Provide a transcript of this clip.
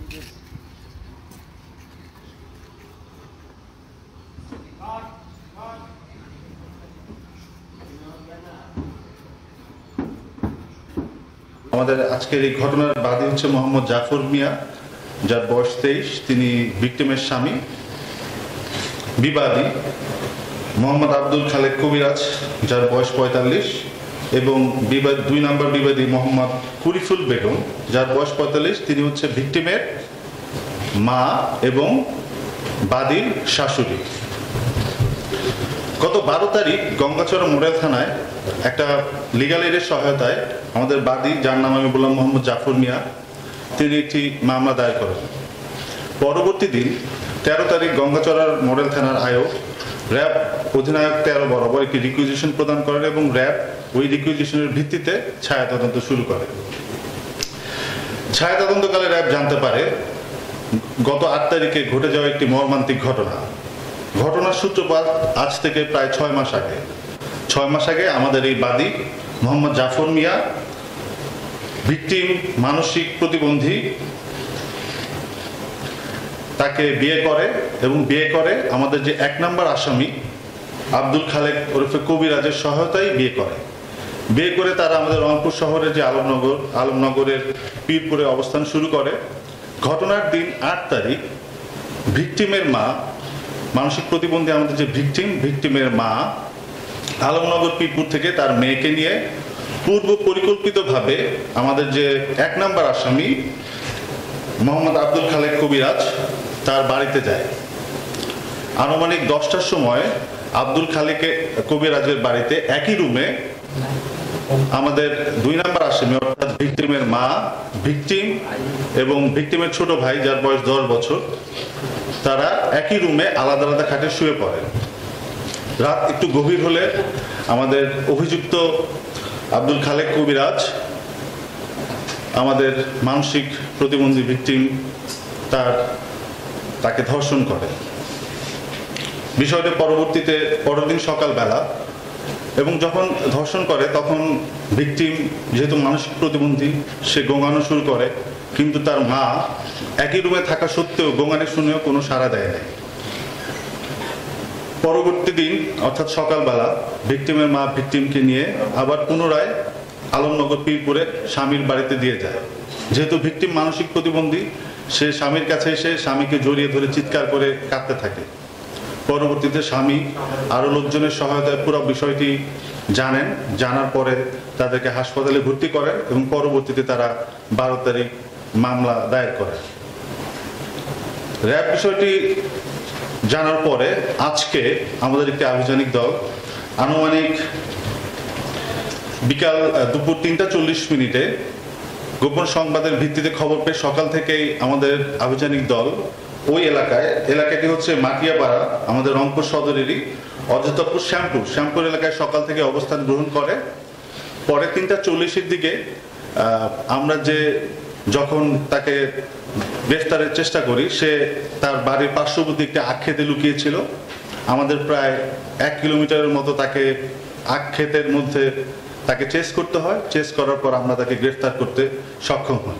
আমাদের আজকের এই ঘটনার বাদী হচ্ছে মোহাম্মদ জাফর মিয়া, যার বয়স 23। তিনি ভিকটিমের স্বামী। বিবাদী মোহাম্মদ আব্দুল খালেক কবিরাজ, যার বয়স 45, এবং 2 নম্বর বিবাদী মোহাম্মদ কুরিফুল বেগম, যার বয়স 45। তিনি হচ্ছে ভিকটিমের মা এবং বাদীর শাশুড়ি। গত 12 তারিখ গঙ্গাচড়া মডেল থানায় একটা লিগাল এডের সহায়তায় আমাদের বাদী, যার নাম আমি বললাম মোহাম্মদ জাফর মিয়া, তিনি একটি মামলা দায়ের করেন। পরবর্তী দিন 13 তারিখ গঙ্গাচড়ার মডেল থানার আয়োগ র্যাব অধিনায়ক 13 বরাবর একটি রিকুইজিশন প্রদান করেন এবং র্যাব ওই রিকুইজিশনের ভিত্তিতে ছায়া তদন্ত শুরু করে। ছায়া তদন্তকালে র্যাব জানতে পারে গত 8 তারিখে ঘটে যাওয়া একটি মর্মান্তিক ঘটনার সূত্রপাত আজ থেকে প্রায় 6 মাস আগে। 6 মাস আগে আমাদের এই বাদী মোহাম্মদ জাফর মিয়া, ভিকটিম মানসিক প্রতিবন্ধী, তাকে বিয়ে করে এবং বিয়ে করে আমাদের যে 1 নম্বর আসামি আব্দুল খালেক ওরফে কবিরাজের সহায়তায় বিয়ে করে তারা আমাদের রংপুর শহরের যে আলমনগরের পীরপুরে অবস্থান শুরু করে। ঘটনার দিন 8 তারিখ ভিকটিমের মা, মানসিক প্রতিবন্ধী আমাদের যে ভিকটিমের মা আলমনগর পীরপুর থেকে তার মেয়েকে নিয়ে পূর্ব পরিকল্পিতভাবে আমাদের যে 1 নম্বর আসামি মোহাম্মদ আব্দুল খালেক কবিরাজ তার বাড়িতে যায়। আনুমানিক 10টার সময় আব্দুল খালেক কবিরাজের বাড়িতে একই রুমে আমাদের 2 নম্বর আসামি অর্থাৎ ভিকটিমের মা, ভিকটিম এবং ভিকটিমের ছোট ভাই, যার বয়স 10 বছর, তারা একই রুমে আলাদা আলাদা খাটে শুয়ে পড়ে। রাত একটু গভীর হলে আমাদের অভিযুক্ত আব্দুল খালেক কবিরাজ আমাদের মানসিক প্রতিবন্ধী ভিকটিম তাকে ধর্ষণ করে। বিষয়টি পরের দিন সকালবেলা, এবং যখন ধর্ষণ করে তখন ভিকটিম যেহেতু মানসিক প্রতিবন্ধী, সে গোঙানো শুরু করে, কিন্তু তার মা একই রুমে থাকা সত্ত্বেও গোঙানি শুনেও কোনো সাড়া দেয় না। পরবর্তী দিন অর্থাৎ সকালবেলা ভিকটিমের মা ভিকটিমকে নিয়ে আবার পুনরায় আলমনগর পীরপুরে স্বামীর বাড়িতে দিয়ে যায়। যেহেতু ভিকটিম মানসিক প্রতিবন্ধী, সে স্বামীর কাছে এসে স্বামীকে জড়িয়ে ধরে চিৎকার করে কাঁদতে থাকে। পরবর্তীতে স্বামী আরো লোকজনের সহায়তায় পুরো বিষয়টি জানার পরে তাদেরকে হাসপাতালে ভর্তি করেন এবং পরবর্তীতে তারা 12 তারিখ মামলা দায়ের করে। র্যাব বিষয়টি জানার পরে আজকে আমাদের একটি আভিযানিক দল আনুমানিক দুপুর 3:40 গোপন সংবাদের ভিত্তিতে খবর পেয়ে সকাল থেকেই আমাদের আভিযানিক দল ওই এলাকাটি হচ্ছে মাটিয়াপাড়া, আমাদের রংপুর সদরেরই অযোধ্যাপুর শ্যামপুর এলাকায় সকাল থেকে অবস্থান গ্রহণ করে। পরে 3:40 দিকে আমরা যখন তাকে গ্রেফতারের চেষ্টা করি, সে তার বাড়ির পার্শ্ববর্তী একটি আখক্ষেতে লুকিয়েছিল। আমাদের প্রায় 1 কিলোমিটারের মতো তাকে আখক্ষেতের মধ্যে চেস করতে হয়। চেস করার পর আমরা তাকে গ্রেফতার করতে সক্ষম হই।